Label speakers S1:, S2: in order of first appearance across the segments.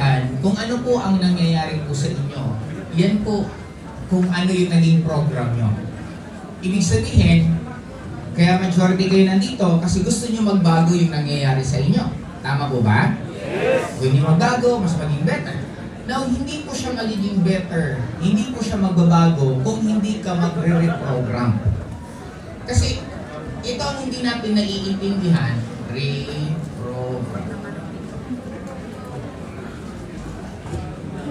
S1: maintindihan kung ano po ang nangyayari po sa inyo. Yan po kung ano yung naging program nyo. Ibig sabihin, kaya majority kayo nandito kasi gusto nyo magbago yung nangyayari sa inyo. Tama po ba? Yes! Gusto nyo magbago, mas maging better. Now, hindi po siya magiging better, hindi po siya magbabago kung hindi ka magre-reprogram. Kasi ito ang hindi natin naiintindihan, reprogram.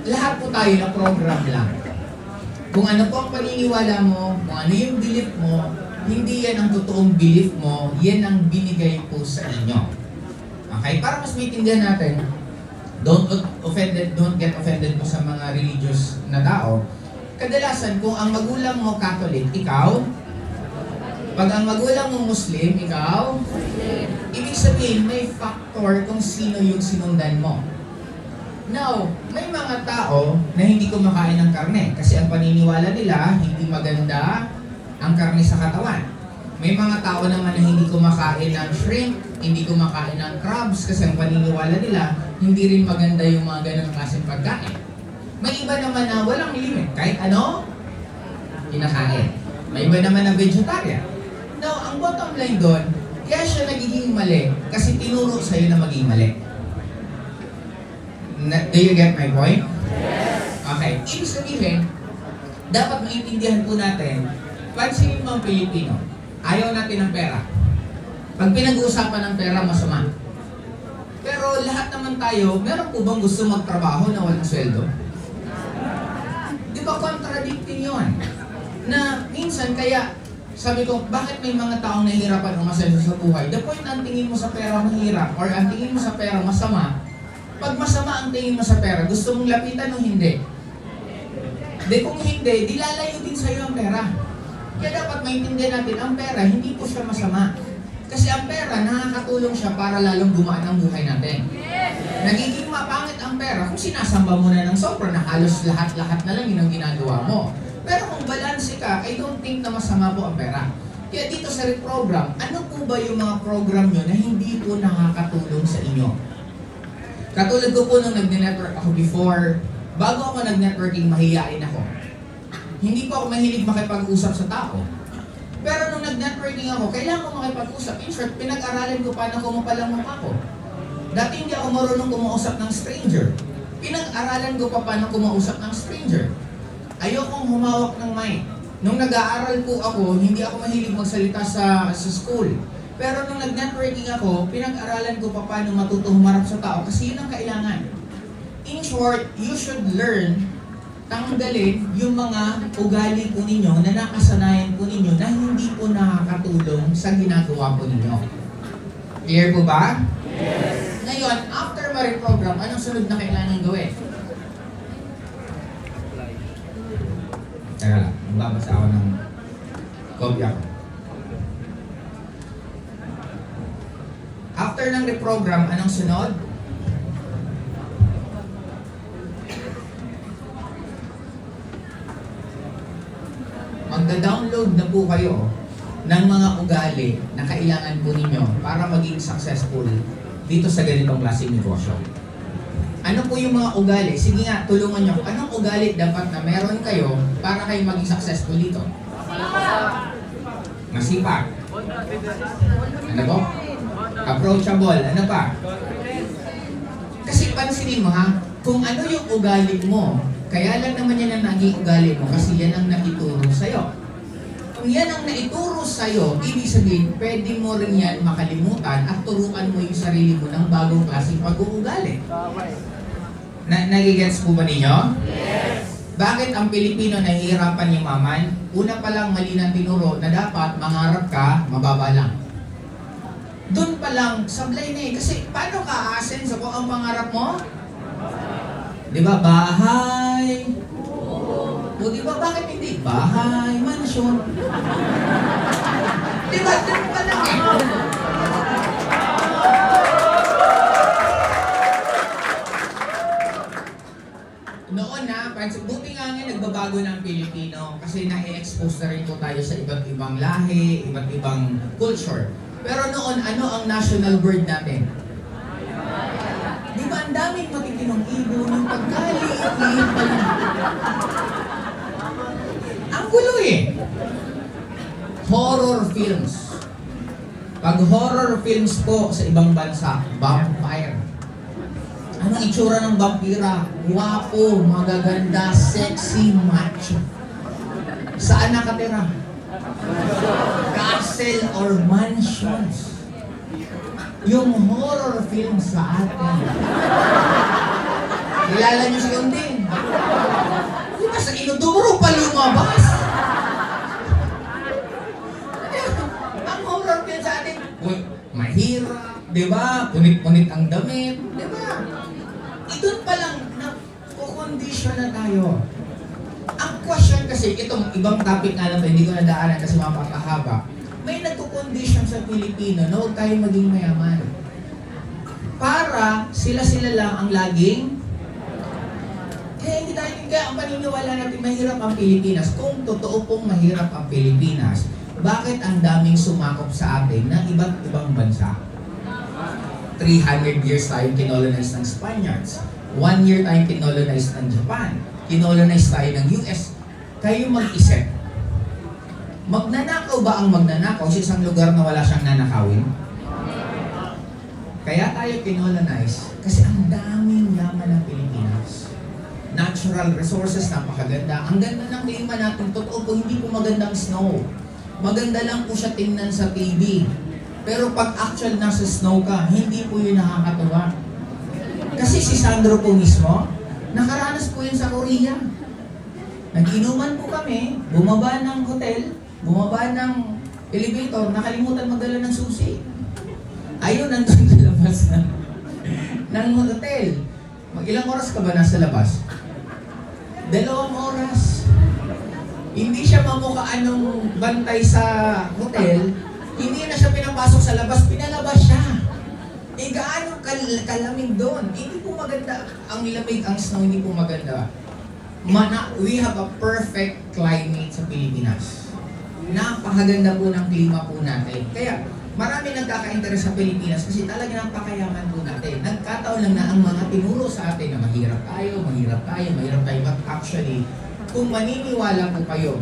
S1: Lahat po tayo na program lang. Kung ano po ang paniniwala mo, kung ano yung belief mo, hindi yan ang totoong belief mo, yan ang binigay po sa inyo. Okay? Para mas maintindihan natin, don't get offended po sa mga religious na tao. Kadalasan, kung ang magulang mo Catholic, ikaw, pag ang magulang mo Muslim, ikaw, ibig sabihin, may factor kung sino yung sinundan mo. Now, may mga tao na hindi kumakain ng karne kasi ang paniniwala nila, hindi maganda ang karne sa katawan. May mga tao naman na hindi kumakain ng shrimp, hindi kumakain ng crabs kasi ang paniniwala nila, hindi rin maganda yung mga ganang klaseng pagkain. May iba naman na walang limit, kahit ano, kinakain. May iba naman na vegetarian. Now, ang bottom line doon, kaya siya nagiging mali kasi tinuro sa'yo na maging mali. Do you get my point? Yes. Okay. Ibig sabihin, dapat maintindihan po natin, pansinin mo ang Pilipino, ayaw natin ng pera. Pag pinag-uusapan ng pera, masama. Pero lahat naman tayo, meron po bang gusto magtrabaho na walang sweldo? Di ba contradicting yun? Na minsan kaya, sabi ko, bakit may mga taong nahihirapan o masenso sa buhay? The point ang tingin mo sa pera mahirap or ang tingin mo sa pera masama, pag masama ang tingin mo sa pera, gusto mong lapitan o hindi? Di kung hindi, di lalayo din sa'yo ang pera. Kaya dapat maintindihan natin, ang pera, hindi po siya masama. Kasi ang pera, nakakatulong siya para lalong gumaan ang buhay natin. Nagiging mapangit ang pera kung sinasamba mo na ng sobra na halos lahat-lahat na lang yun ang ginagawa mo. Pero kung balanse ka, I don't think na masama po ang pera. Kaya dito sa reprogram, ano po ba yung mga program nyo na hindi po nakakatulong sa inyo? Katulad ko po nung nag-network ako before, bago ako nag-networking, mahihain ako. Hindi po ako mahilig makipag-usap sa tao. Pero nung nag-networking ako, kailangan ko makipag-usap. In short, pinag-aralan ko paano kumapalang mukha ko. Dati hindi ako marunong kumausap ng stranger. Pinag-aralan ko pa paano kumausap ng stranger. Ayokong humawak ng mic. Nung nag-aaral po ako, hindi ako mahilig magsalita sa school. Pero nung nag-networking ako, pinag-aralan ko pa paano matuto humarap sa tao kasi yun ang kailangan. In short, you should learn, tanggalin yung mga ugali po ninyo na nakasanayan po ninyo na hindi po nakakatulong sa ginagawa po ninyo. Clear po ba? Yes. Ngayon, after ma-reprogram, anong sunod na kailangan gawin? Teka lang, magbabasa ako ng copy ako. After ng reprogram, anong sunod? Magda-download na po kayo ng mga ugali na kailangan po ninyo para maging successful dito sa ganitong klaseng negosyo. Ano po yung mga ugali? Sige nga, tulungan nyo. Anong ugali dapat na meron kayo para kayo maging successful dito? Masipag. Ano po? Approachable. Ano pa? Kasi pansinin mo ha, kung ano yung ugali mo, kaya lang naman yan ang naging ugali mo kasi yan ang naituro sa'yo. Kung yan ang naituro sa'yo, ibig sabihin, pwede mo rin yan makalimutan at turuan mo yung sarili mo ng bagong klaseng pag-uugali. Nagigets po ba ninyo? Yes! Bakit ang Pilipino nahihirapan yumaman? Una pa lang mali ng tinuro na dapat mangarap ka, mababa lang. Doon pa lang, sablay na eh. Kasi paano ka aasenso kung ang pangarap mo? Di ba? Bahay. O di ba? Bakit hindi? Bahay, mansion. Di ba? Doon pa lang eh. Noon na, buti nga nga nagbabago na ang Pilipino kasi na-expose na rin po tayo sa iba't ibang lahi, iba't ibang culture. Pero noon, ano ang national word natin? Di ba ba ang daming matitinong ibon, yung pagkaliit-liit pa lang. Ang gulo eh. Horror films. Pag horror films po sa ibang bansa, vampire. Anong itsura ng vampira? Guwapo, magaganda, sexy, macho. Saan nakatira? Castle or mansions. Yung horror film sa atin. Kilala niyo si Unding? Di ba sa Inodoro pa lumabas? Ang horror film sa atin, mahirap, di ba? Punit-punit ang damit, di ba? Doon pa lang, kukondisyon na tayo. Ang question kasi, itong ibang topic nga lang to, hindi ko nadaanan kasi mapakahaba. May nagkukondisyon sa Pilipino na huwag tayo maging mayaman. Para sila-sila lang ang laging kaya ang paniniwala natin mahirap ang Pilipinas. Kung totoo pong mahirap ang Pilipinas, bakit ang daming sumakop sa atin ng iba't ibang bansa? 300 years tayong kinolonize ng Spaniards. 1 year tayong kinolonize ng Japan. Kinolonize tayo ng US. Kayo mag-isip. Magnanakaw ba ang magnanakaw sa isang lugar na wala siyang nanakawin? Kaya tayo kinolonize kasi ang daming yaman ng Pilipinas. Natural resources, napakaganda. Ang ganda ng klima natin. Totoo po, hindi po magandang snow. Maganda lang po siya tingnan sa TV. Pero pag actual nasa snow ka, hindi po yun nakakatuwa. Kasi si Sandro po mismo, nakaranas po yun sa Korea. Nag-inuman po kami, bumaba ng hotel, bumaba ng elevator, nakalimutan magdala ng susi. Ayun, nandun sa labas ng hotel. Ilang oras ka ba nasa labas? 2 oras. Hindi siya mamukhaan nung bantay sa hotel, hindi na siya pinapasok sa labas, pinalabas siya. Eh gaano kalamig doon? Hindi po maganda. Ang lamig, ang snow, hindi po maganda. We have a perfect climate sa Pilipinas. Napakaganda po ng klima po natin. Kaya marami nagkaka-interest sa Pilipinas kasi talaga napakayaman po natin. Nagkataon lang na ang mga tinuro sa atin na mahirap tayo. But actually, kung maniniwala po kayo,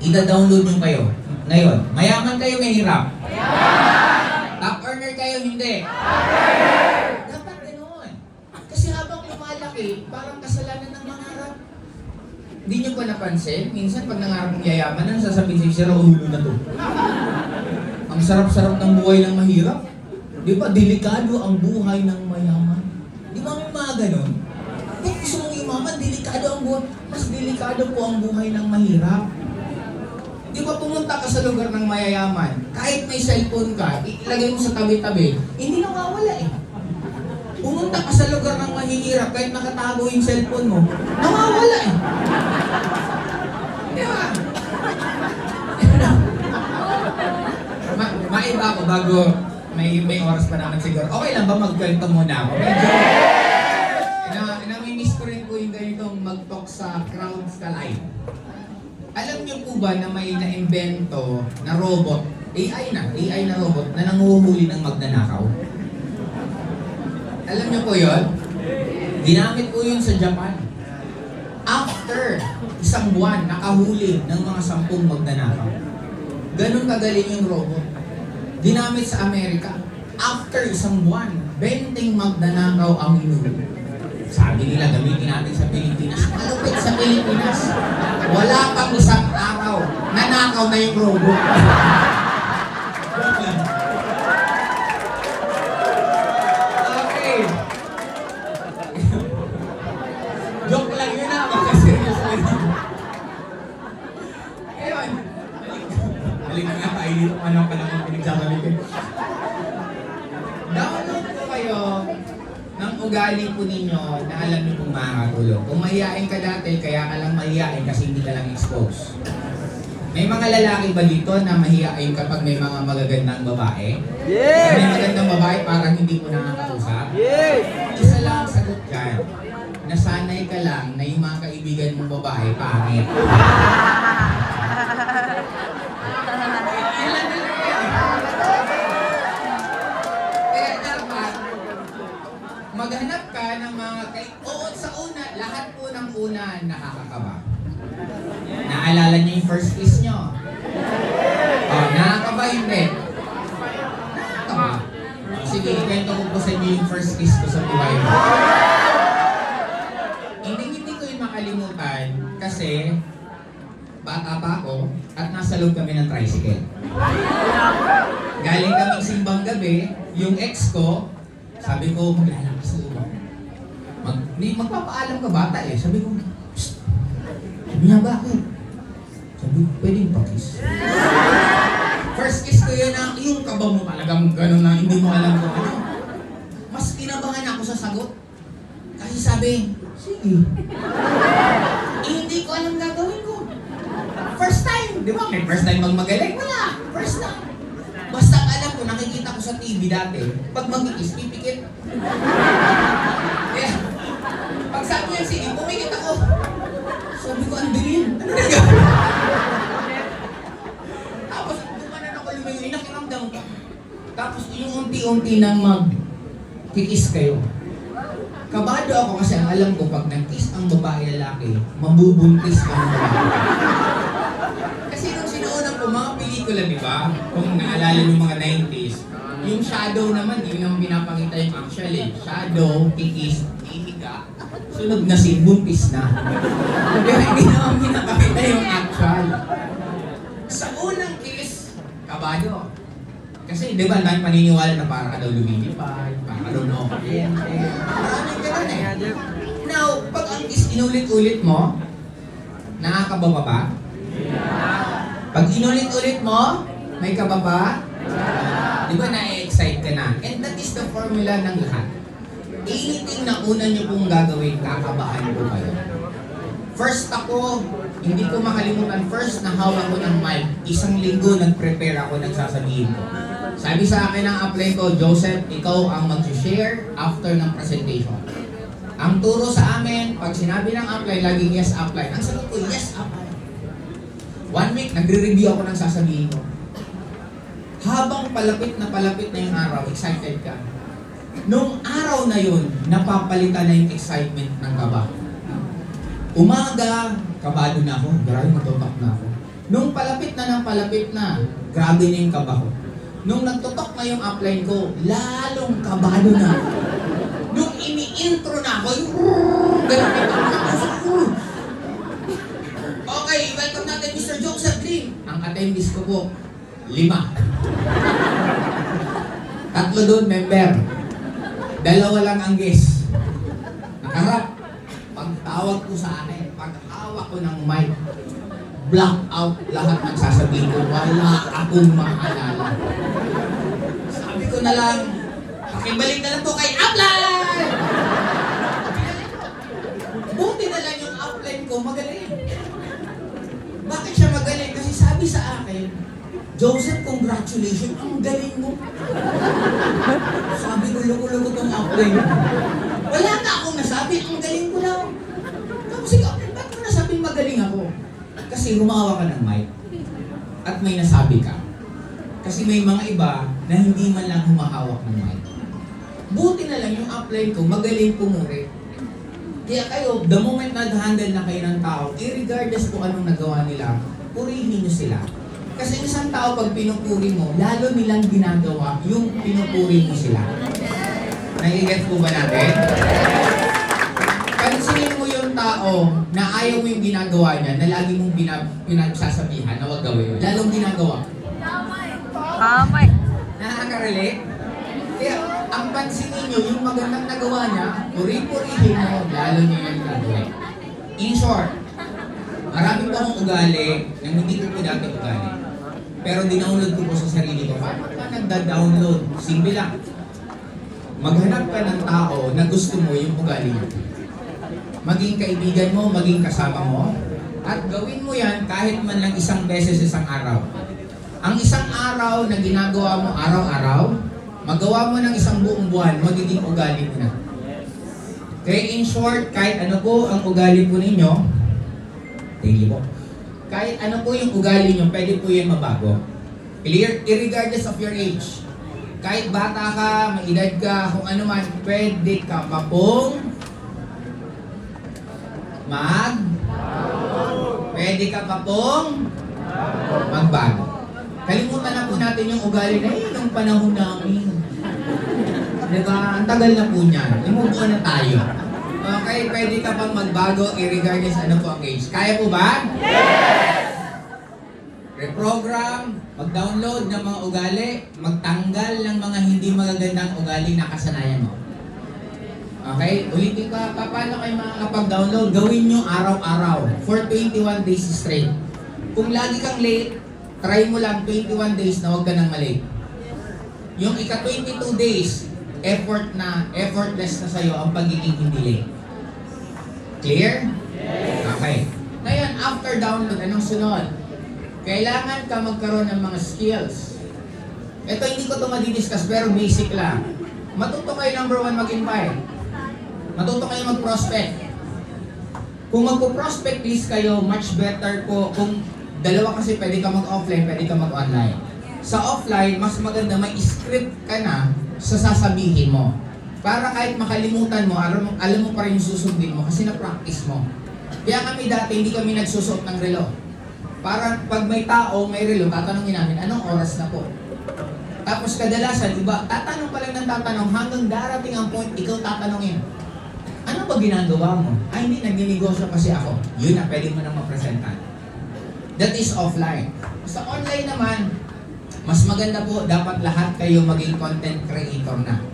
S1: ida-download nyo kayo. Ngayon, mayaman kayo, mahirap? Top earner kayo, hindi? Dapat ganoon. Kasi habang lumalaki, parang kasalanan ng mangarap. Hindi nyo pa napansin? Minsan pag nangarap ng yayaman, ano sasabihin sa'yo, sira ulo na to. Ang sarap-sarap ng buhay ng mahirap. Di ba, delikado ang buhay ng mayaman. Di ba may mga ganon? Kung gusto mong yumaman, delikado ang buhay. Mas delikado po ang buhay ng mahirap. Di ba pumunta ka sa lugar ng mayayaman, kahit may cellphone ka, ilagay mo sa tabi-tabi, hindi nawawala eh. Pumunta ka sa lugar ng mahihirap, kahit nakatago yung cellphone mo, nawawala eh. Di ba? Maiba ako bago may oras pa naman siguro. Okay lang ba magkwento muna ako? Medyo, nami-miss ko rin po yung ganitong mag-talk sa crowds ka live. Alam niyo po ba na may na-invento na robot, AI na robot na nanguhuli ng magnanakaw? Alam niyo po yun? Ginamit po yun sa Japan. After isang buwan, nakahuli ng mga 10 magnanakaw. Ganun kagaling yung robot. Ginamit sa Amerika. After isang buwan, 20 magnanakaw ang hinuhuli. Sabi nila, gamitin natin sa Pilipinas. Malupit sa Pilipinas. Wala pang isang araw, nanakaw na yung robot. Okay. Joke lang yun na, magka-serious lang yun. Ayun. Balik na nga tayo dito, ano pa naman pinagsasabihin. Download po kayo ng ugali po ninyo na alam niyo kung makakatulong. Kung mahihain ka dati, kaya ka lang mahihain kasi hindi ka lang exposed. May mga lalaki ba dito na mahihain kapag may mga magagandang babae? Yes! Pag may magandang babae, parang hindi mo nakakausap? Yes! Isa lang ang sagot dyan. Nasanay ka lang na yung mga kaibigan mong babae, pangit. maghanap ka ng mga oo, sa una, lahat po ng una nakakakaba. Naalala niyo yung first kiss niyo? Oh, nakakaba hindi. Nakakaba. Sige, ikwento ko po sa inyo yung first kiss ko sa buhay ko. Hindi ko yung makalimutan kasi bata pa ako at nasa loob kami ng tricycle. Galing kaming simbang gabi, yung ex ko, sabi ko, maglalakas ako. Magpapaalam ka bata eh. Sabi ko, psst, sabi niya bakit? Sabi ko, pwedeng pakis. First kiss ko yun na, yung kaba mo talagang gano'n na hindi mo alam kung ano. Mas kinabahan ako sa sagot. Kasi sabi, sige. Hindi ko alam gagawin ko. First time, di ba? May first time magaling? Wala. First time. Basta alam ko, nakikita ko sa TV dati, pag mag-ikis, pipikit. Kaya, pag sabi niya sige, pumikit ako. Sabi ko, ang dilim. Tapos, dumanan ako lumayo, inakiramdam ko. Tapos, yung unti-unti nang mag-kikis kayo. Kabado ako kasi ang alam ko, pag nag-kiss ang babae lalaki, mabubuntis ka ng babae. Kasi nung sinuunan ko, mga pelikula, di ba? Kung naalala yung mga 90s, yung shadow naman, hindi naman pinapakita yung actual eh. Shadow, kikis, ihiga, sunog na si buntis na. Kaya hindi naman pinapakita yung actual. Sa unang kiss, kabado. Kasi di ba, dahil paniniwala na para ka daw lumilipad, para ka daw nakakuryente. Maraming ganun eh. Now, pag ang kiss inulit-ulit mo, nakakaba ba? Pag inulit-ulit mo, may kaba ba? Di ba na-excite ka na? And that is the formula ng lahat. Anything na una nyo pong gagawin, kakabahan ko kayo. First ako, hindi ko makalimutan, first na hawak ko ng mic, 1 linggo nag-prepare ako ng sasabihin ko. Sabi sa akin ng upline ko, Joseph, ikaw ang mag-share after ng presentation. Ang turo sa amin, pag sinabi ng upline, laging yes upline. Ang sagot ko, yes upline. 1 week, nagre-review ako ng sasabihin ko. Habang palapit na yung araw, excited ka. Nung araw na yun, napapalitan na yung excitement ng kaba. Umaga, kabado na ako. Grabe, matutok na ako. Nung palapit na, grabe na yung kaba ko. Nung nagtutok na yung upline ko, lalong kabado na ako. Nung ini-intro na ako, yung ganun ito. Okay, welcome natin Mr. Joseph Green. Ang attendees ko po, 5. 3 doon, member. 2 lang ang guest. Nakaharap. Pagtawag ko sa akin, pag-hawak ko ng mic, black out lahat ng sasabihin ko, wala akong maalala. Sabi ko na lang, pakibalik na lang po kay upline! Buti na lang yung upline ko, magaling. Bakit siya magaling? Kasi sabi sa akin, Joseph, congratulations, ang galing mo. Sabi ko, luko-luko tong upline. Wala na akong nasabi, ang galing ko lang. Tapos ikaw, ba't mo nasabing magaling ako? Kasi humawa ka ng mic at may nasabi ka. Kasi may mga iba na hindi man lang humahawak ng mic. Buti na lang yung upline ko, magaling pumuri. Kaya kayo, the moment nag-handle na kayo ng tao, irregardless kung anong nagawa nila, purihin nyo sila. Kasi isang tao pag pinupuri mo, lalo nilang ginagawa yung pinupuri mo sila. Nagigets po ba natin? Pansinin mo yung tao na ayaw mo yung ginagawa niya, na lagi mong pinagsasabihan na huwag gawin. Lalong ginagawa.
S2: Kamay.
S1: Nakaka-relate? Kaya, ang pansinin nyo, yung magandang nagawa niya, puri-purihin mo, lalo niya yung gagawin. In short, marami pa akong ugali na hindi ko po dati ugali. Pero dinownload ko po sa sarili ko. Paano ka nagda-download? Simple lang. Maghanap ka ng tao na gusto mo yung ugali niya. Maging kaibigan mo, maging kasama mo, at gawin mo yan kahit man lang 1 beses isang araw. Ang 1 araw na ginagawa mo araw-araw, magawa mo ng 1 buong buwan, magiging ugali mo na. Kaya in short, kahit ano po ang ugali po ninyo, thank you po. Kahit ano po yung ugali nyo, pwede po yan mabago. Clear? Irregardless of your age. Kahit bata ka, may edad ka, kung ano man, pwede ka pa pong pwede ka pa pong magbago. Kalimutan na po natin yung ugali na yun ng panahon namin. Diba? Ang tagal na po niyan. Move on na tayo. Okay, pwede ka pang magbago regardless ano po ang age. Kaya po ba? Yes! Reprogram, mag-download ng mga ugali, magtanggal ng mga hindi magagandang ugali na kasanayan mo. Okay? Ulitin ko, paano kayo makakapag-download? Gawin nyo araw-araw for 21 days straight. Kung lagi kang late, try mo lang 21 days na huwag ka nang malate. Yung ika-22 days, effortless na sa'yo ang pagiging hindi late. Clear? Okay. Ngayon, after download, anong sunod? Kailangan ka magkaroon ng mga skills. Ito hindi ko ito madidiscuss, pero basic lang. Matuto kayo number 1 mag-invite. Matuto kayo mag-prospect. Kung magpo-prospect list kayo, much better po. Kung dalawa kasi pwede ka mag-offline, pwede ka mag-online. Sa offline, mas maganda may script ka na sa sasabihin mo. Para kahit makalimutan mo, alam mo pa rin yung susundin mo kasi na-practice mo. Kaya kami dati, hindi kami nagsusuot ng relo. Para pag may tao, may relo, tatanungin namin, anong oras na po? Tapos kadalasan, iba, tatanong pa lang ng tatanong hanggang darating ang point, ikaw tatanungin. Ano ba ginagawa mo? Ay, hindi, nagninegosyo kasi ako. Yun na, pwede mo nang mapresentan. That is offline. Sa online naman, mas maganda po, dapat lahat kayo maging content creator na.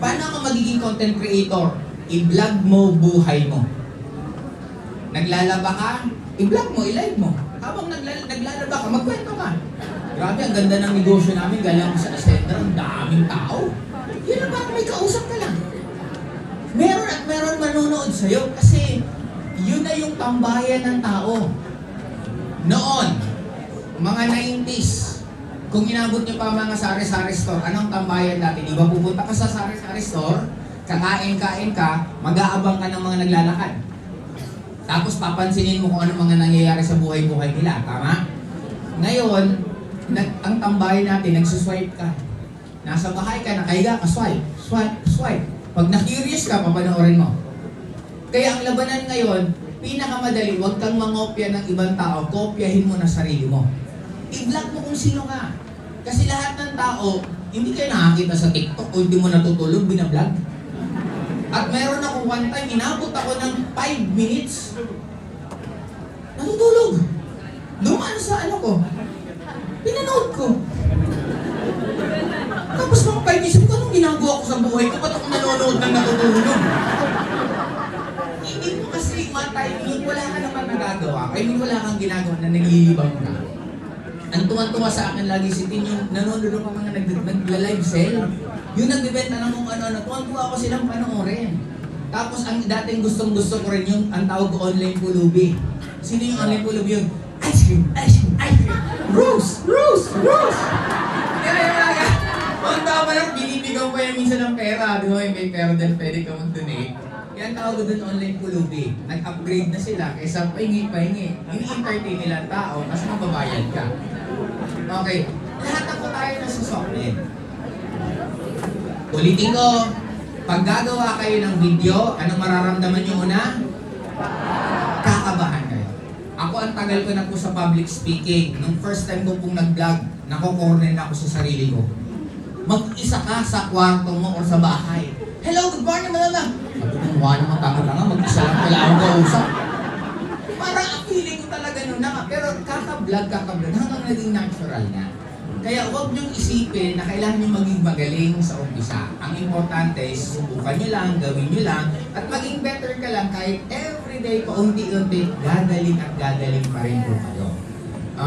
S1: Paano ka magiging content creator? I-vlog mo buhay mo. Naglalaba ka, i-vlog mo, i-live mo. Habang naglalaba ka, magkwento ka. Grabe, ang ganda ng negosyo namin, galang sa Ascender, ang daming tao. Yun na parang may kausap ka lang. Meron at meron manonood sa'yo kasi yun na yung tambayan ng tao. Noon, mga 90s, kung inabot niyo pa mga sari-sari store, anong tambayan dati? Di ba pupunta ka sa sari-sari store, kakain-kain ka, mag-aabang ka ng mga naglalakad. Tapos papansinin mo kung ano mga nangyayari sa buhay-buhay nila, tama? Ngayon, ang tambayan natin, nagsuswipe ka. Nasa bahay ka, nakahiga ka, swipe. Pag na-curious ka, papanoorin mo. Kaya ang labanan ngayon, pinakamadali, huwag kang mangopya ng ibang tao, kopyahin mo na sarili mo. I-vlog mo kung sino ka. Kasi lahat ng tao, hindi kayo nakakita sa TikTok o hindi mo natutulog, binablog. At meron ako one time, inabot ako ng 5 minutes. Natutulog. Dumaan sa ano ko. Pinanood ko. Tapos mga 5 minutes, anong ginagawa ko sa buhay ko? Ba't ako nanonood ng natutulog? Hindi mo kasi matay, wala ka naman nagagawa. I mean, wala kang ginagawa na naglilibang ka. Ang tuwan-tuwa sa akin lagi si Tin, yung nanonood ng mga nagla-live sell. Yung nagbibenta ng kung ano, tuwan-tuwa ako silang panoorin. Tapos ang dating gustong-gusto ko rin yung ang tawag ko online pulubi. Sino yung online pulubi yun? Ice cream! Rose! Kaya yung mga ang tama lang, binibigaw ko yan minsan ng pera. Di ba, may pera din, pwede ka mag-donate. Kaya ang tawag ko dun online pulubi. Nag-upgrade na sila kaysa pahingi. Ini-entertain nila ang tao kasi mababayad ka. Okay, lahat na po tayo nasusoklin. Ulitin ko, pag gagawa kayo ng video, anong mararamdaman nyo una? Kakabahan kayo. Ako ang tagal ko na po sa public speaking. Nung first time ko pong nag-vlog, nako-corner na ako sa sarili ko. Mag-isa ka sa kwarto mo o sa bahay. Hello, good morning mga lang. Matutunwa naman tama na nga, mag-isa lang pala akong kausap. Parang feeling ko talaga nun na, pero kaka-vlog hanggang naging natural na. Kaya huwag niyong isipin na kailangan niyo maging magaling sa umpisa. Ang importante is subukan niyo lang, gawin niyo lang, at maging better ka lang kahit everyday pa unti-unti, gagaling pa rin po kayo.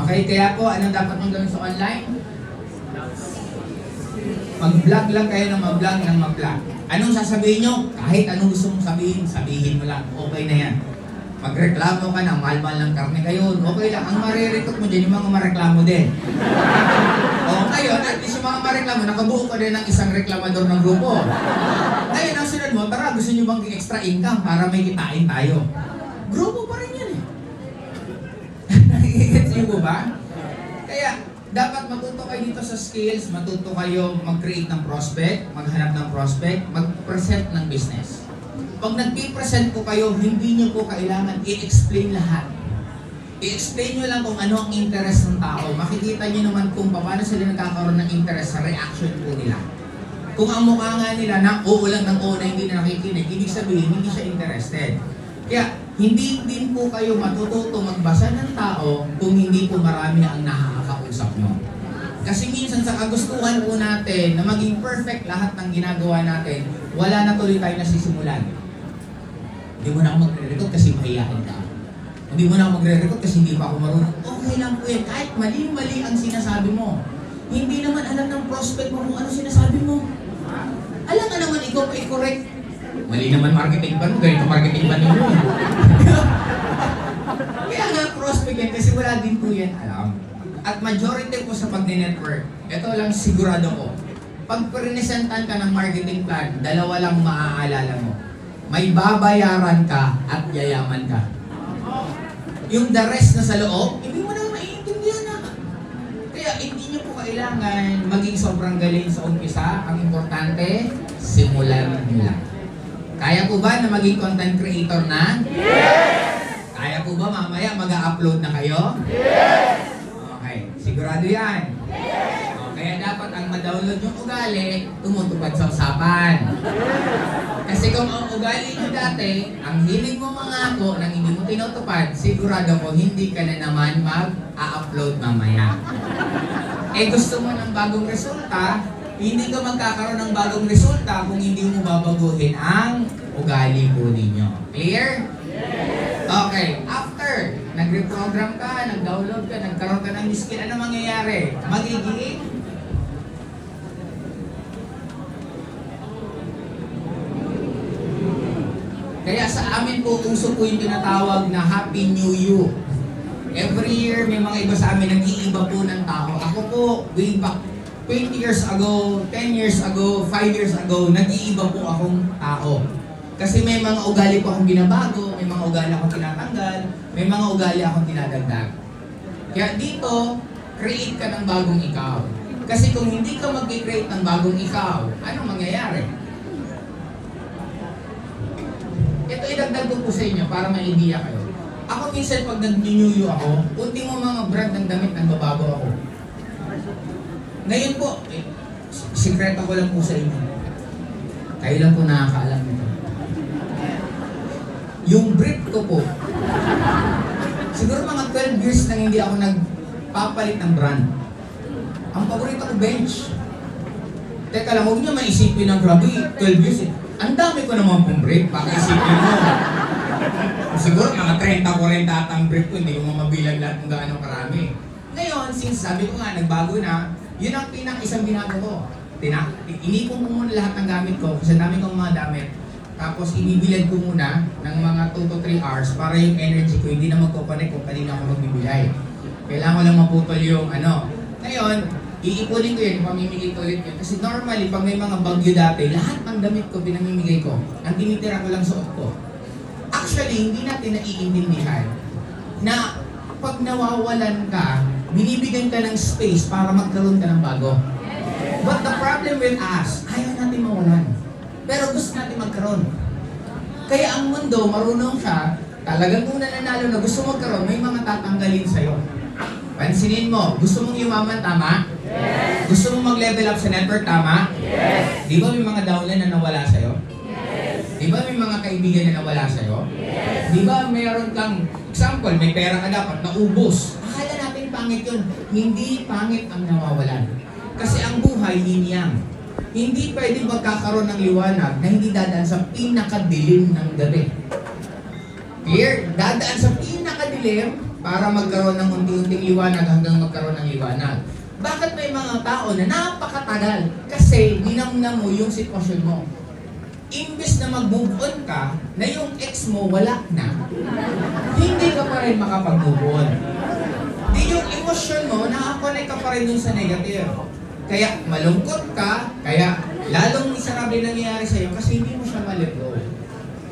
S1: Okay, kaya po, anong dapat mong gawin sa online? Mag-vlog lang kayo ng mag-vlog. Anong sasabihin nyo? Kahit anong gusto mong sabihin mo lang, okay na yan. Magreklamo ka na, mahal-mahal ng karne kayo, okay lang. Ang mariretot mo dyan, yung mga mareklamo din. O ngayon, at least yung mga mareklamo, nakabuo ka din ng isang reklamador ng grupo. Ngayon, ang sunod mo, tara, gusto nyo bang extra income para may kitain tayo? Grupo pa rin yan eh. Nagigets nyo po ba? Kaya, dapat matuto kayo dito sa skills, matuto kayo mag-create ng prospect, maghanap ng prospect, mag-present ng business. Pag nag-present po kayo, hindi nyo po kailangan i-explain lahat. I-explain nyo lang kung ano ang interest ng tao. Makikita nyo naman kung paano sila nagkakaroon ng interest sa reaction po nila. Kung ang mukha nga nila na oo lang ng oo na hindi na nakikinig, ibig sabihin hindi siya interested. Kaya hindi din po kayo matututo magbasa ng tao kung hindi po marami ang nakakausap nyo. Kasi minsan sa kagustuhan po natin na maging perfect lahat ng ginagawa natin, wala na tuloy tayo nasisimulan. Hindi mo na ako magre-record kasi mahihain ka. Hindi mo na ako magre-record kasi hindi pa ako marunong. Okay lang po yan, kahit mali-mali ang sinasabi mo. Hindi naman alam ng prospect mo kung ano sinasabi mo. Alam nga naman ikaw pa i-correct. Mali naman marketing ban mo, ganito marketing ban ninyo. Kaya nga prospect yan kasi wala din po yan alam. At majority po sa pag-network, ito lang sigurado ko. Pag presentan ka ng marketing plan, dalawa lang maaalala mo. May babayaran ka at yayaman ka. Yung the rest na sa loob, hindi mo na maiintindihan na. Kaya hindi nyo po kailangan maging sobrang galing sa umpisa. Ang importante, simulan nyo lang. Kaya po ba na maging content creator na? Yes! Kaya po ba mamaya mag-upload na kayo? Yes! Okay, sigurado yan. Yes! Kaya dapat ang ma-download yung ugali, tumutupad sa usapan. Kasi kung ang ugali nyo dati, ang hilig mo mangako nang hindi mo tinutupad, sigurado ko hindi ka na naman mag-upload mamaya. Eh gusto mo ng bagong resulta, hindi ka magkakaroon ng bagong resulta kung hindi mo babaguhin ang ugali po ninyo. Clear? Yes! Okay, after nag-reprogram ka, nag-download ka, nagkaroon ka ng skill, ano mangyayari? Magiging kaya sa amin po, uso po yung tinatawag na Happy New You. Every year, may mga iba sa amin, nag-iiba po ng tao. Ako po, way back 20 years ago, 10 years ago, 5 years ago, nag-iiba po akong tao. Kasi may mga ugali po akong binabago, may mga ugali akong tinatanggal, may mga ugali akong tinadagdag. Kaya dito, create ka ng bagong ikaw. Kasi kung hindi ka mag-create ng bagong ikaw, anong mangyayari? Ito idagdag ko po sa inyo para may idea kayo. Ako minsan pag nag-new ako, ultimo mga brand ng damit nagbabago ako. Ngayon po, sikreto ko lang po sa inyo. Kayo lang po nakakaalam nito. Yung brief ko po, siguro mga 12 years nang hindi ako nagpapalit ng brand. Ang paborito ko bench. Teka lang, huwag niyo maisipin ng grabe, 12 years eh. Ang dami ko naman pong brief, baka isipin mo. Siguro mga 30-40 atang brief ko, hindi ko mabilang lahat kung gaano karami. Ngayon, since sabi ko nga, nagbago na, yun ang isang binago ko. Inipon ko muna lahat ng gamit ko, kasi dami kong mga damit. Tapos inibilad ko muna ng mga 2 to 3 hours para yung energy ko hindi na magkoconnect kung kanina ako magbibilay. Kailangan ko lang maputol yung ano. Ngayon, iipunin ko yun, pamimigay ko ulit yun. Kasi normally, pag may mga bagyo dati, lahat ng damit ko pinamimigay ko. Ang tinitira ko lang suot ko. Actually, hindi natin naiintindihan na pag nawawalan ka, binibigyan ka ng space para magkaroon ka ng bago. But the problem with us, ayaw natin mawalan. Pero gusto natin magkaroon. Kaya ang mundo, marunong siya, talagang kung nananalo na gusto magkaroon, may mga tatanggalin sa'yo. Pansinin mo, gusto mong yumaman, tama? Yes. Gusto mong mag-level up sa network, tama? Yes. Di ba may mga downline na nawala sa'yo? Yes. Di ba may mga kaibigan na nawala sa'yo? Yes. Di ba mayroon kang, example, may pera ka dapat, naubos. Akala natin pangit yun. Hindi pangit ang nawawalan. Kasi ang buhay, yin-yang. Hindi pwede magkakaroon ng liwanag na hindi dadaan sa pinakadilim ng gabi. Clear? Dadaan sa pinakadilim para magkaroon ng unti-unting liwanag hanggang magkaroon ng liwanag. Bakit may mga tao na napakatagal? Kasi ninamnam mo yung sitwasyon mo. Imbes na mag-move on ka, na yung ex mo wala na, hindi ka pa rin makapag-move on. Di yung emosyon mo, nakakonect ka pa rin dun sa negative. Kaya malungkot ka, kaya lalong miserable nangyayari sa'yo kasi hindi mo siya ma-let go.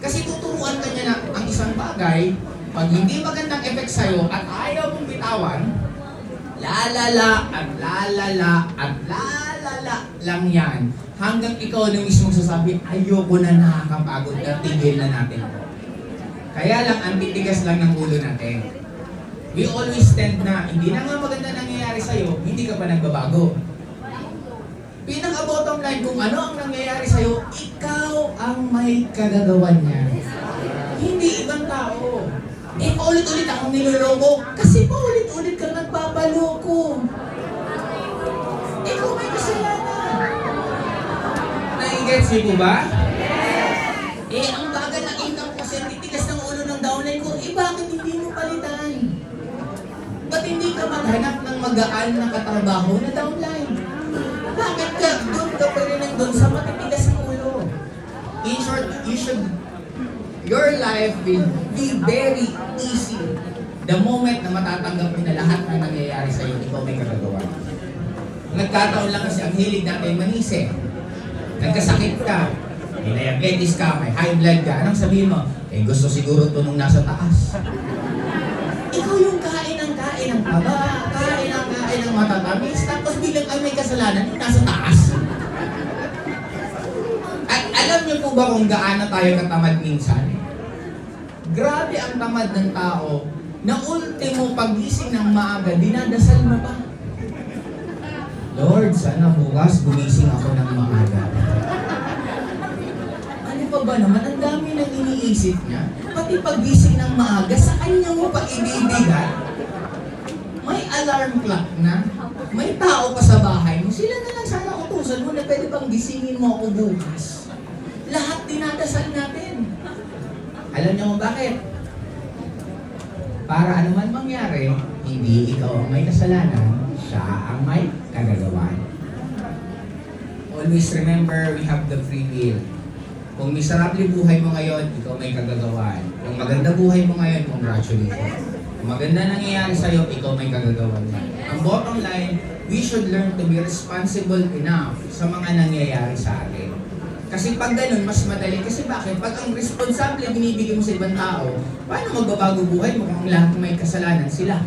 S1: Kasi tuturuan ka niya na ang isang bagay, pag hindi magandang effect sa'yo at ayaw mong bitawan, Lalala at lalala at lalala lang yan. Hanggang ikaw na mismo sasabi, ayoko na, nakakapagod na, tigil na natin. Kaya lang, ang titigas lang ng ulo natin. We always tend na, hindi na nga maganda nangyayari sa'yo, hindi ka pa nagbabago. Pinaka-bottom line, kung ano ang nangyayari sa'yo, ikaw ang may kagagawan niya. Hindi ibang tao. Eh, paulit-ulit akong niloloko kasi paulit-ulit kang nagpapaloko. Ikaw may kasalanan. Nai-gets niyo po ba? Eh, ang bagal ng income kasi ang titigas ng ulo ng downline ko, eh bakit hindi mo palitan? Ba't hindi ka maghanap ng magaan na katrabaho na downline? Bakit ka doon ka pa rin doon sa matitigas ng ulo? In short, your life will be very easy the moment na matatanggap mo na lahat ng nangyayari sa'yo, ikaw may kagagawa. Nagkataon lang kasi ang hilig natin manisi. Nagkasakit ka, may diabetes ka, may high blood ka, anong sabihin mo? Eh gusto siguro ito nung nasa taas. Ikaw yung kain ng taba, kain ng matatamis, tapos bilang ay may kasalanan yung nasa taas. At alam niyo po ba kung gaano tayo katamad minsan? Grabe ang tamad ng tao na ultimo pagising ng maaga, dinadasal mo pa. Lord, sana bukas gumising ako ng maaga. Ano pa ba naman? Ang dami nang iniisip niya. Pati pagising ng maaga, sa kanya mo pa ibibigay. May alarm clock na. May tao pa sa bahay mo. Sila na lang sana utusan mo na pwede bang gisingin mo ako bukas. Lahat dinadasal natin. Alam niyo kung bakit? Para anuman mangyari, hindi ikaw ang may kasalanan, siya ang may kagagawan. Always remember, we have the free will. Kung miserable buhay mo ngayon, ikaw may kagagawan. Kung maganda buhay mo ngayon, congratulations. Kung maganda nangyayari sa'yo, ikaw may kagagawan. Ang bottom line, we should learn to be responsible enough sa mga nangyayari sa atin. Kasi pag ganun, mas madali. Kasi bakit? Pag ang responsable ang binibigay mo sa ibang tao, paano magbabago buhay mo kung lahat may kasalanan sila?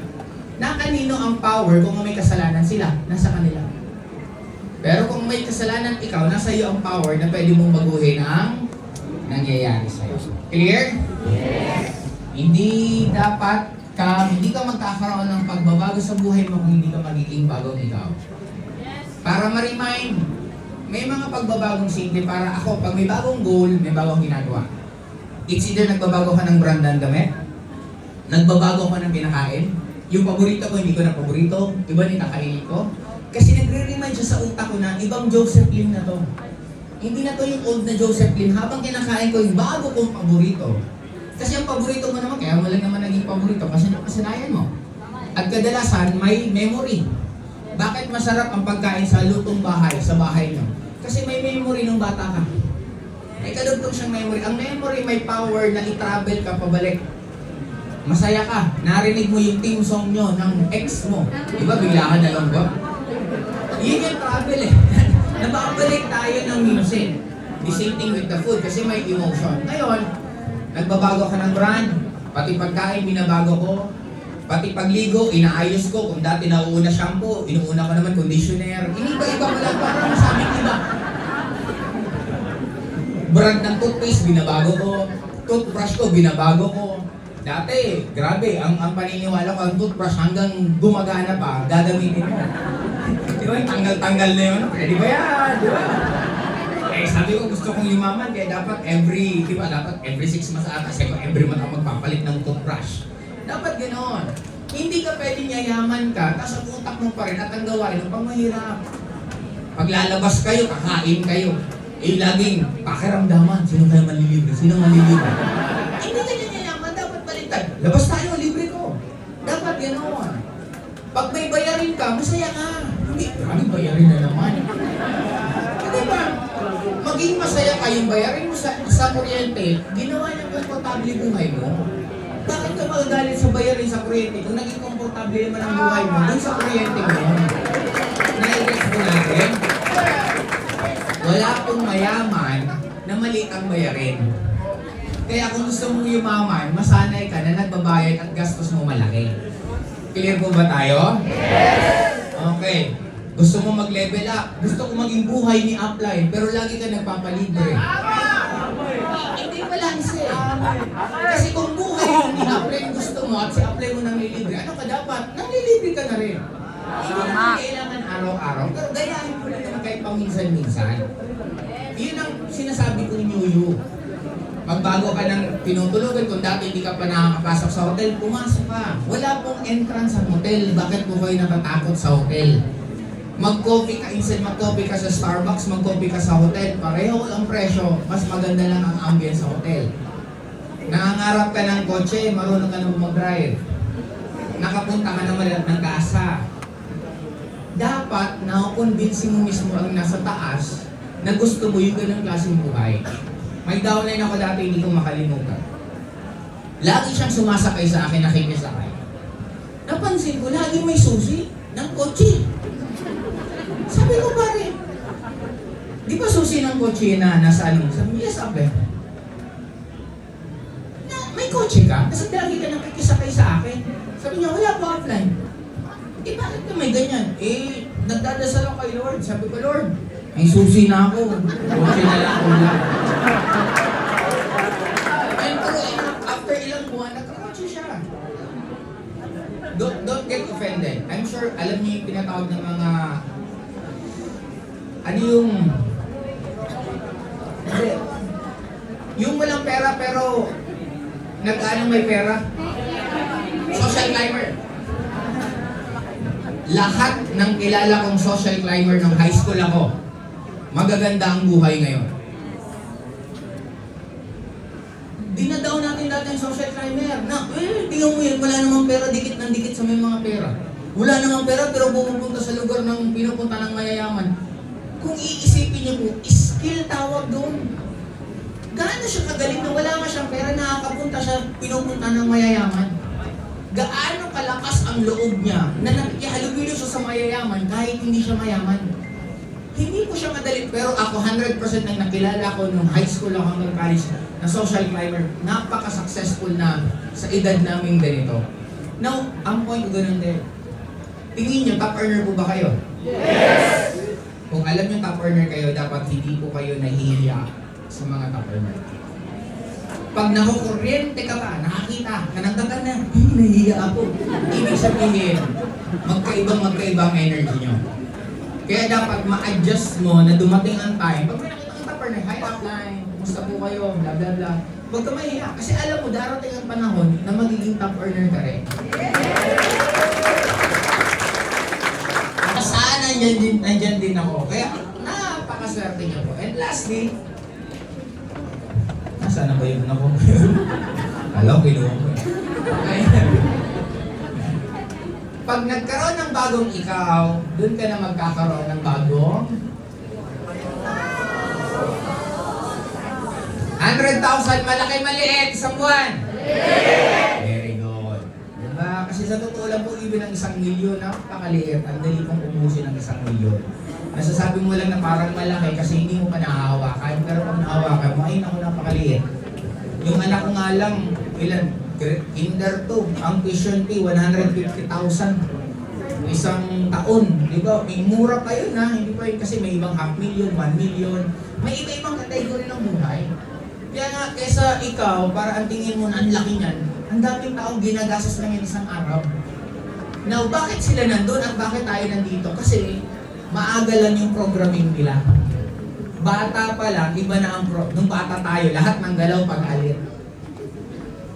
S1: Na kanino ang power kung may kasalanan sila? Nasa kanila. Pero kung may kasalanan ikaw, nasa iyo ang power na pwede mong baguhin ang nangyayari sa'yo. Clear? Yes! Hindi ka magkakaroon ng pagbabago sa buhay mo kung hindi ka magiging bagong ikaw. Para ma-remind, may mga pagbabagong simple para ako, pag may bagong goal, may bagong ginagawa. It's either nagbabago ka ng brand ng damit, nagbabago ka ng kinakain, yung paborito ko, hindi ko na paborito, iba ni kakainin ko. Kasi nagre-remind siya sa utak ko na ibang Joseph Lim na to. Hindi na to yung old na Joseph Lim, habang kinakain ko yung bago kong paborito. Kasi ang paborito mo naman, kaya mo lang naman naging paborito kasi nakasanayan mo. At kadalasan, may memory. Bakit masarap ang pagkain sa lutong bahay, sa bahay nyo? Kasi may memory nung bata ka. May kadugtong siyang memory. Ang memory may power na i-travel ka pabalik. Masaya ka. Narinig mo yung team song nyo ng ex mo. Diba bigla ka nalungkot? Yun yung travel eh. Nababalik tayo ng music. The same thing with the food kasi may emotion. Ngayon, nagbabago ka ng brand. Pati pagkain, binabago ko. Pati pagligo, inaayos ko. Kung dati nauuna shampoo, inuuna ko naman conditioner. Iniba-iba ko lang para masabing iba. Brand ng toothpaste, binabago ko. Toothbrush ko, binabago ko. Dati, grabe, ang paniniwala ko, ang toothbrush hanggang gumagana pa, gagamitin mo. Di ba, tanggal-tanggal na yun? Pwede ba yan? Di ba? Eh, sabi ko, gusto kong yumaman, kaya dapat every 6 months ata, kasi every month ako magpapalit ng toothbrush. Dapat ganoon. Hindi ka pwedeng yayaman ka, tapos ang utak mo pa rin at ang gawain mo pang mahirap. Paglalabas kayo, kakain kayo. Eh, laging pakiramdaman. Sino kayo malilibre? Sino malilibre? Hindi ka niya yayaman, dapat baliktad. Labas tayo, libre ko. Dapat ganoon. Pag may bayarin ka, masaya ka. Hindi, maraming bayarin na naman. Hindi ba? Maging masaya ka yung bayarin mo sa kuryente, ginawa niya komportable buhay mo. Bakit ka magagalit sa bayarin sa kuryente kung naging komportable naman ang buhay mo dun sa kuryente mo? Na-i-guess mo natin? Wala akong mayaman na maliit ang bayarin. Kaya kung gusto mong yumaman, masanay ka na nagbabayad at gastos mo malaki. Clear po ba tayo? Okay. Gusto mo mag-level up. Gusto ko maging buhay ni upline, pero lagi ka nagpapalibre. Hindi pala siya eh. Kasi kung buhay ni upline gusto mo at si upline mo nang lilibre, ano ka dapat? Nang lilibre ka na rin. Hindi naman kailangan araw-araw, pero gayahin mo lang naman kahit paminsan-minsan. Yun ang sinasabi kong New. Magbago ka ng tinutulugan, kung dati hindi ka pa nakakapasok sa hotel, pumasok ka. Wala pong entrance sa hotel. Bakit po kayo natatakot sa hotel? Mag-coffee ka, instead mag-coffee ka sa Starbucks, mag-coffee ka sa hotel. Pareho ang presyo, mas maganda lang ang ambience sa hotel. Nangangarap ka ng kotse, marunong ka na mag-drive. Nakapunta ka naman ng kasa. Dapat na-convince mo mismo ang nasa taas na gusto mo yung ganang klaseng buhay. May downline ako dati, hindi ko makalimutan. Lagi siyang sumasakay sa akin, nakikisakay. Napansin ko, lagi may susi ng kotse. Sabi ko, pare, di ba susi ng kotse na nasa ano? Sabi niya, yes, abe. May kotse ka? Kasi lagi ka nakikisakay sa akin. Sabi niya, wala po offline. Eh, bakit ka may ganyan? Eh, nagdadasal ako kay Lord. Sabi ko, Lord, may susi na ako. Kotse na lang ako lang. And after ilang buwan, nagkakotse siya. Don't get offended. I'm sure, alam niyo yung tinatawag ng mga ano yung hindi, yung walang pera pero nag-ano may pera, social climber. Lahat ng kilala kong social climber nung high school ako, magaganda ang buhay ngayon. Dinadaw natin dati ang social climber na tingnan mo yun, wala namang pera, dikit ng dikit sa may mga pera. Wala namang pera pero pumupunta sa lugar ng pinupunta ng mayayaman. Kung iisipin niyo po, skill tawag doon. Gaano siya kagaling na wala nga siyang pera, nakakapunta siya, pinupunta ng mayayaman. Gaano kalakas ang loob niya na nakikihalubilo siya sa mayayaman kahit hindi siya mayaman. Hindi po siya madali, pero ako 100% ng nakilala ko nung high school ako hanggang college na social climber, napaka-successful na sa edad naming ganito. Now, ang point ko ganun din. Tingin niyo, top earner po ba kayo? Yes! Kung alam niyo top earner kayo, dapat hindi po kayo nahihiya sa mga top earner. Pag nakukuryente ka pa, nakakita, kanagdagan na, nahihiya ako. Ibig sabihin, magkaibang energy niyo. Kaya dapat ma-adjust mo na dumating ang time. Pag may nakita kang top earner, hi upline, kumusta po kayo, bla bla bla. Huwag ka mahihiya. Kasi alam mo, darating ang panahon na magiging top earner ka rin. Saan nandyan din ako. Kaya napakaswerte niyo po. And lastly, nasaan na ba yun ako? Alam, kinuha ko. Pag nagkaroon ng bagong ikaw, dun ka na magkakaroon ng bagong 100,000, malaki maliit, isang buwan. Very good. Diba? Kasi sa totoo lang po, even ang 1 milyon, napakaliit. Ang dali pong umusin ng 1 milyon. Nasasabi mo lang na parang malaki kasi hindi mo pa nahahawakan. Pero pag nahawakan mo, ay naku, napakaliit. Yung anak ko nga lang, ilan? Kinder 2. Ang tuition fee, 150,000. Isang taon. Di ba? May mura pa yun ha. Hindi pa yun kasi may ibang 500,000, 1 million. May iba-ibang kategory ng buhay. Kaya nga, kesa ikaw, para ang tingin mo na ang laki niyan, ang daming taong ginagastos lang yan isang araw. Now, bakit sila nandun at bakit tayo nandito? Kasi maaga lang yung programming nila. Bata pa lang, iba na ang nung bata tayo, lahat ng galaw pag-alit.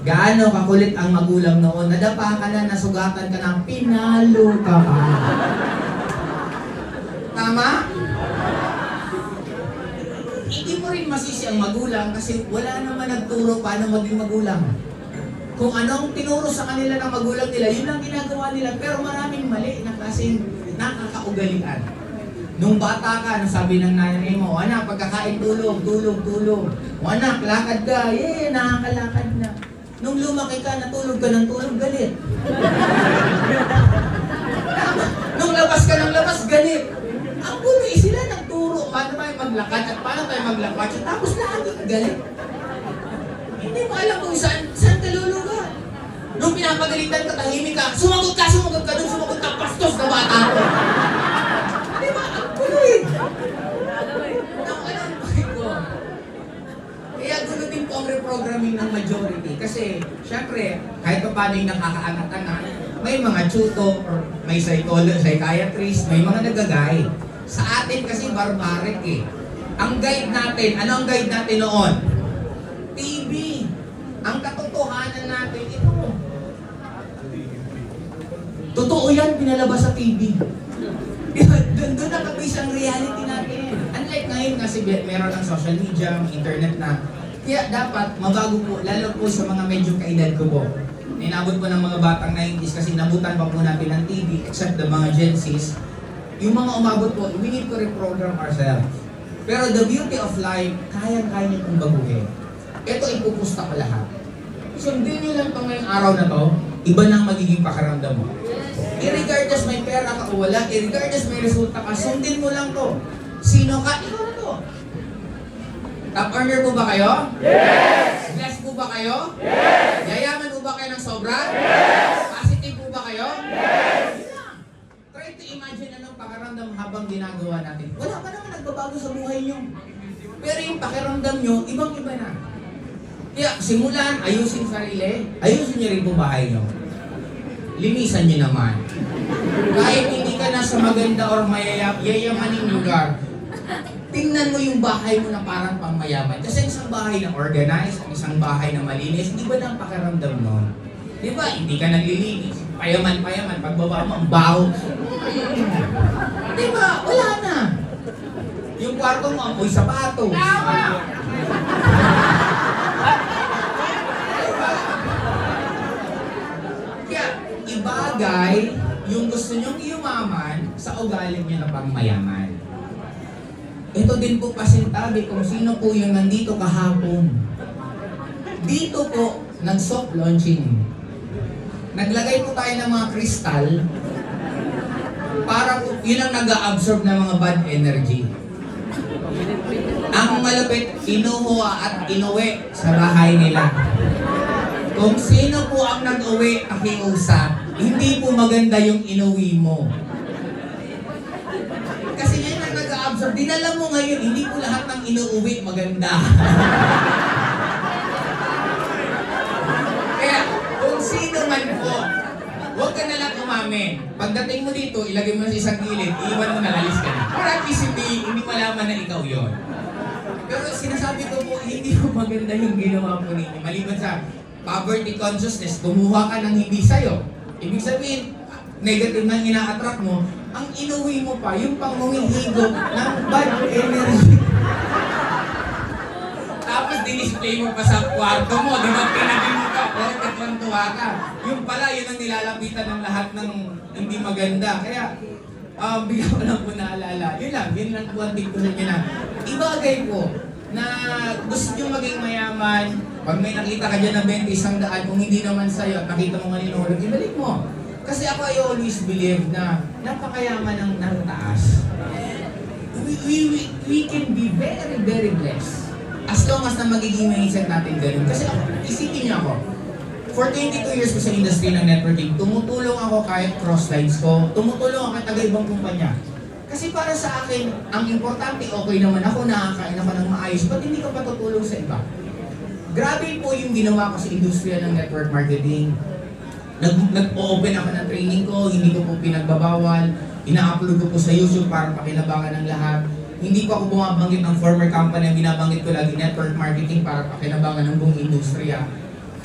S1: Gaano kakulit ang magulang noon, nadapa ka na, nasugatan ka na, pinalo ka pa. Tama? Hindi mo rin masisi ang magulang kasi wala naman nagturo paano maging magulang. Kung anong tinuro sa kanila ng magulang nila, yun lang ginagawa nila. Pero maraming mali na klaseng nakakaugalian. Nung bata ka, sabi ng nanay mo, anak, pagkakain tulog. O anak, lakad ka, nakakalakad na. Nung lumaki ka, natulog ka ng tulog, galit. Nung labas ka ng labas, galit. Ang buloy sila nagturo paano tayo maglakad at paano tayo maglakad. Tapos lagi galit. Hindi mo alam kung saan ka lulugar. Nung pinapagalitan ka, tahimik ka, sumagot ka, programming ng majority. Kasi, syempre, kahit pa paano yung nakakaangat-angat, may mga tutor, may psychiatrist, may mga nagagay. Sa atin kasi barbaric eh. Ang guide natin, ano ang guide natin noon? TV. Ang katotohanan natin, ito. Totoo yan, pinalabas sa TV. Doon nakabase ang reality natin. Unlike ngayon kasi meron ng social media, may internet na. Kaya dapat mabago po, lalo po sa mga medyo kaedad ko po. Inabot po ng mga batang 90s kasi nabutan pa po natin ng TV except the mga Gen Zs. Yung mga umabot po, we need to reprogram ourselves. Pero the beauty of life, kayang-kaya niyo pong baguhin. Ito ipupusta ko lahat. Sundin niyo lang ito ngayong araw na to, iba nang magiging pakiramdam mo. Irregardless may pera ka o wala, irregardless may resulta ka, sundin mo lang to. Sino ka? Ikaw na to. Top earner po ba kayo? Yes! Blessed po ba kayo? Yes! Yayaman po ba kayo ng sobra? Yes! Positive po ba kayo? Yes! Try to imagine anong pakiramdam habang ginagawa natin. Wala pa naman nagbabago sa buhay nyo. Pero yung pakiramdam nyo, ibang-iba na. Kaya simulan, ayusin sarili, ayusin nyo rin po bahay nyo. Linisan nyo naman. Kahit hindi ka nasa maganda or yayamaning lugar, tingnan mo yung bahay mo na parang pangmayaman. Kasi isang bahay na organized, isang bahay na malinis, di ba na ang pakiramdam nun? Di ba? Hindi ka naglilinis. Payaman-payaman. Pagbaba mo, ang baho. Di ba? Wala na. Yung kwarto mo, amoy sapatos. Kaya, ibagay yung gusto nyong iumaman sa ugali nyo na pangmayaman. Ito din po pasintabi kung sino po yung nandito kahapon. Dito po, nag-soft launching. Naglagay po tayo ng mga kristal para po, yun ang nag-absorb ng mga bad energy. Ang malapit, inuha at inuwi sa bahay nila. Kung sino po ang nag-uwi, pakiusap, hindi po maganda yung inuwi mo. Kasi yan ang nag-absorb. Dinala mo ngayon, hindi po lahat ng inuuwi maganda. Kaya, kung sino man po, huwag ka na lang umamin. Pagdating mo dito, ilagay mo sa isang gilid, iiwan mo na, alis ka na. Para at least hindi malaman na ikaw yon. Pero sinasabi ko po, hindi po maganda yung ginawa po ninyo. Maliban sa poverty consciousness, kumuha ka ng hindi sa'yo. Ibig sabihin, negative na ina-attract mo, ang inuwi mo pa, yung pangungihigop ng bad energy. Tapos dinisplay mo pa sa kwarto mo, di ba? Pinagin mo ka, katwantuwa ka. Yung pala, yun ang nilalapitan ng lahat ng hindi maganda. Kaya, bigyan ko lang po naalala. Yun lang po ang tip ko sa inyo na ibagay po na gusto nyo maging mayaman. Pag may nakita ka dyan na 20, 100, kung hindi naman sa'yo at nakita mo kanino ulit, ibalik mo. Kasi ako, I always believe na napakayaman ng taas. We can be very, very blessed. As long as na magiging mindset natin ganun. Kasi ako, isipin niyo ako, for 22 years ko sa industry ng networking, tumutulong ako kahit cross-lines ko, tumutulong ako kahit taga-ibang kumpanya. Kasi para sa akin, ang importante, okay naman ako, nakakain ako ng maayos, ba't hindi ka pa tutulong sa iba? Grabe po yung ginawa ko sa industriya ng network marketing. Nag-open ako ng training ko, hindi ko po pinagbabawal, ina-upload ko po sa YouTube para pakinabangan ng lahat. Hindi ko ako bumabanggit ng former company, ang binabanggit ko lagi network marketing para pakinabangan ng buong industriya.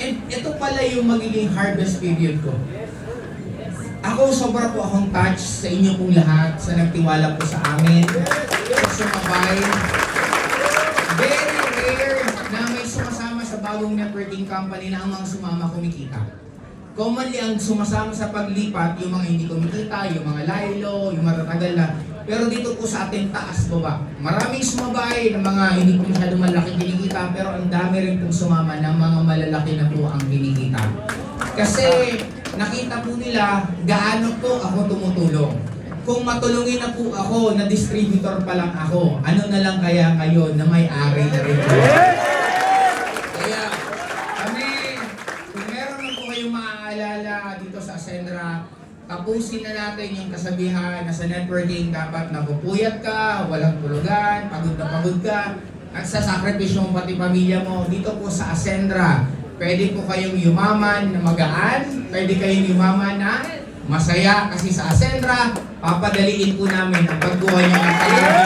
S1: And ito pala yung magiging harvest period ko. Ako, sobra po akong touch sa inyo pong lahat, sa nagtiwala po sa amin, sa sumabay. Very rare na may sumasama sa bagong networking company na ang mga sumama kumikita. Commonly, ang sumasama sa paglipat, yung mga hindi kumikita, yung mga laylo, yung matatagal na. Pero dito po sa atin, taas baba. Maraming sumabay ng mga hindi po masyadong malaki kinikita, pero ang dami rin pong sumama ng mga malalaki na po ang kinikita. Kasi nakita po nila gaano po ako tumutulong. Kung matulungin na po ako, na distributor pa lang ako, ano na lang kaya kayo na may-ari na rin po. Kaya kami, kung meron na po kayong maaalala dito sa Ascendra, tapusin na natin yung kasabihan na sa networking dapat napupuyat ka, walang tulugan, pagod na pagod ka. nagsasakripisyo mo pati pamilya mo. Dito po sa Ascendra, pwede po kayong yumaman na magaan, pwede kayong yumaman na masaya kasi sa Ascendra, papadaliin po namin ang pagkuha niyo ng talagang